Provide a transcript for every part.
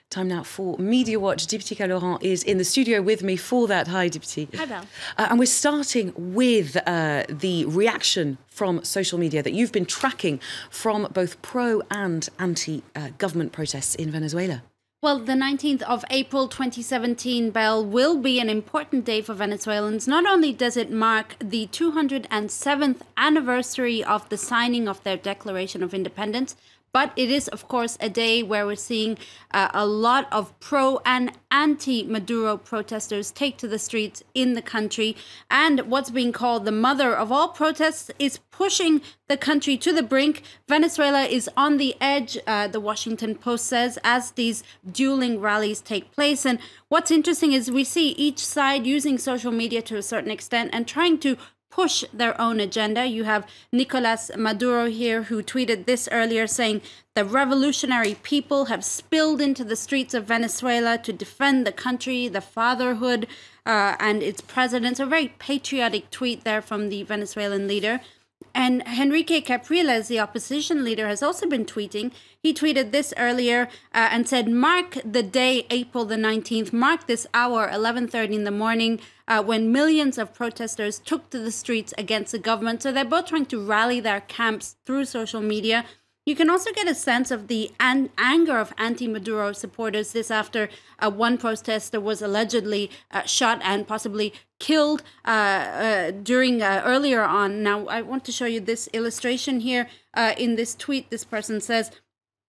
Time now for Media Watch. Diptyque Laurent is in the studio with me for that. Hi, Diptyque. Hi, Belle. And we're starting with the reaction from social media that you've been tracking from both pro and anti-government protests in Venezuela. Well, the 19th of April 2017, Belle, will be an important day for Venezuelans. Not only does it mark the 207th anniversary of the signing of their Declaration of Independence, but it is, of course, a day where we're seeing a lot of pro and anti-Maduro protesters take to the streets in the country. And what's being called the mother of all protests is pushing the country to the brink. Venezuela is on the edge, the Washington Post says, as these dueling rallies take place. And what's interesting is we see each side using social media to a certain extent and trying to push their own agenda. You have Nicolas Maduro here, who tweeted this earlier, saying the revolutionary people have spilled into the streets of Venezuela to defend the country, the fatherhood, and its president. A very patriotic tweet there from the Venezuelan leader. And Henrique Capriles, the opposition leader, has also been tweeting. He tweeted this earlier and said, mark the day, April the 19th, mark this hour, 11:30 in the morning, when millions of protesters took to the streets against the government. So they're both trying to rally their camps through social media. You can also get a sense of the anger of anti-Maduro supporters. This after one protester was allegedly shot and possibly killed during earlier on. Now, I want to show you this illustration here. In this tweet, this person says,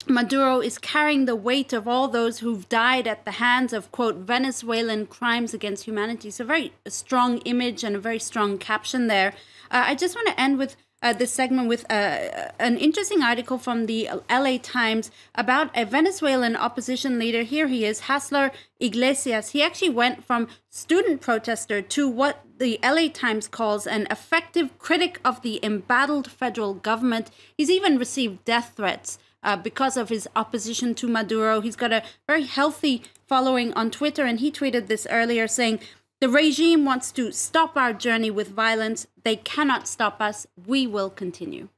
Maduro is carrying the weight of all those who've died at the hands of, quote, Venezuelan crimes against humanity. So very strong image and a very strong caption there. I just want to end with this segment with an interesting article from the LA Times about a Venezuelan opposition leader. Here he is, Hassler Iglesias. He actually went from student protester to what the LA Times calls an effective critic of the embattled federal government. He's even received death threats because of his opposition to Maduro. He's got a very healthy following on Twitter, and he tweeted this earlier saying, the regime wants to stop our journey with violence. They cannot stop us. We will continue.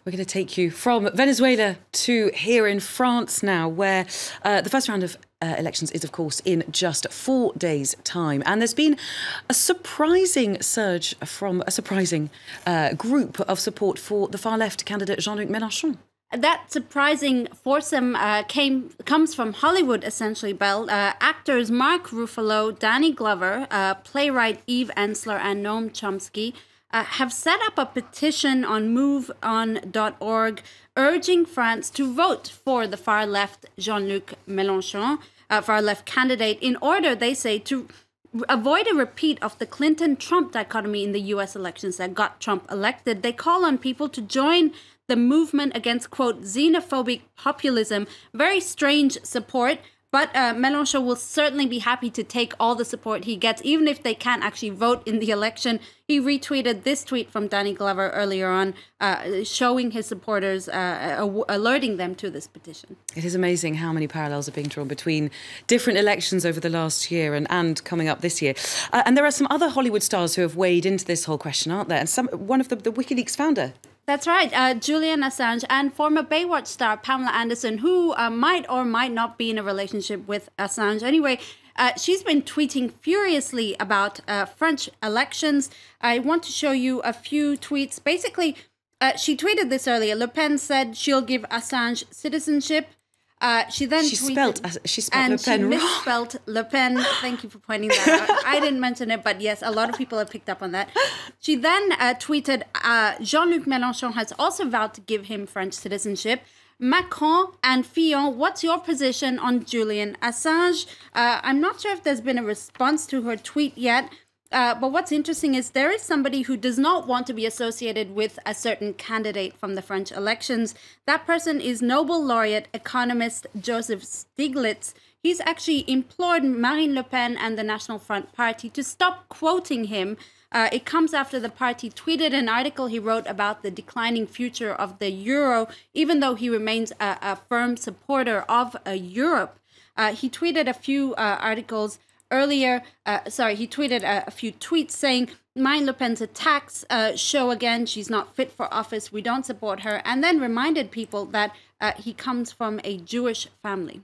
We're going to take you from Venezuela to here in France now, where the first round of elections is, of course, in just 4 days' time. And there's been a surprising surge from a surprising group of support for the far-left candidate Jean-Luc Mélenchon. That surprising foursome comes from Hollywood, essentially, Belle. Actors Mark Ruffalo, Danny Glover, playwright Eve Ensler, and Noam Chomsky have set up a petition on MoveOn.org urging France to vote for the far-left Jean-Luc Mélenchon, far-left candidate, in order, they say, to avoid a repeat of the Clinton-Trump dichotomy in the U.S. elections that got Trump elected. They call on people to join the movement against, quote, xenophobic populism. Very strange support, but Mélenchon will certainly be happy to take all the support he gets, even if they can't actually vote in the election. He retweeted this tweet from Danny Glover earlier on, showing his supporters, alerting them to this petition. It is amazing how many parallels are being drawn between different elections over the last year and coming up this year. And there are some other Hollywood stars who have weighed into this whole question, aren't there? And one of the WikiLeaks founder. That's right. Julian Assange and former Baywatch star Pamela Anderson, who might or might not be in a relationship with Assange. Anyway, she's been tweeting furiously about French elections. I want to show you a few tweets. Basically, she tweeted this earlier. Le Pen said she'll give Assange citizenship. She then spelled Le Pen wrong. Misspelled Le Pen. Thank you for pointing that out. I didn't mention it, but yes, a lot of people have picked up on that. She then tweeted, Jean-Luc Mélenchon has also vowed to give him French citizenship. Macron and Fillon, what's your position on Julian Assange? I'm not sure if there's been a response to her tweet yet. But what's interesting is there is somebody who does not want to be associated with a certain candidate from the French elections. That person is Nobel laureate economist Joseph Stiglitz. He's actually implored Marine Le Pen and the National Front Party to stop quoting him. It comes after the party tweeted an article he wrote about the declining future of the euro, even though he remains a firm supporter of Europe. He tweeted a few articles earlier, he tweeted a few tweets saying, Marine Le Pen's attacks show again she's not fit for office, we don't support her, and then reminded people that he comes from a Jewish family.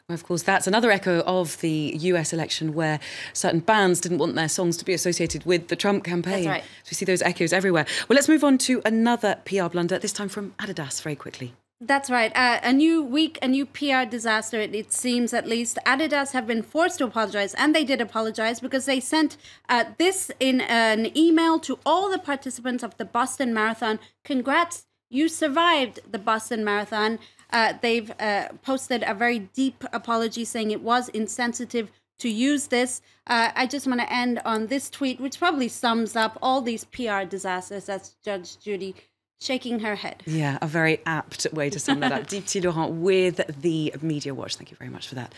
Well, of course, that's another echo of the US election where certain bands didn't want their songs to be associated with the Trump campaign. That's right. So we see those echoes everywhere. Well, let's move on to another PR blunder, this time from Adidas, very quickly. That's right. A new week, a new PR disaster, it seems at least. Adidas have been forced to apologize, and they did apologize because they sent this in an email to all the participants of the Boston Marathon. Congrats, you survived the Boston Marathon. They've posted a very deep apology saying it was insensitive to use this. I just want to end on this tweet, which probably sums up all these PR disasters. That's Judge Judy shaking her head. Yeah, a very apt way to sum that up. Dipti Laurent with the Media Watch. Thank you very much for that.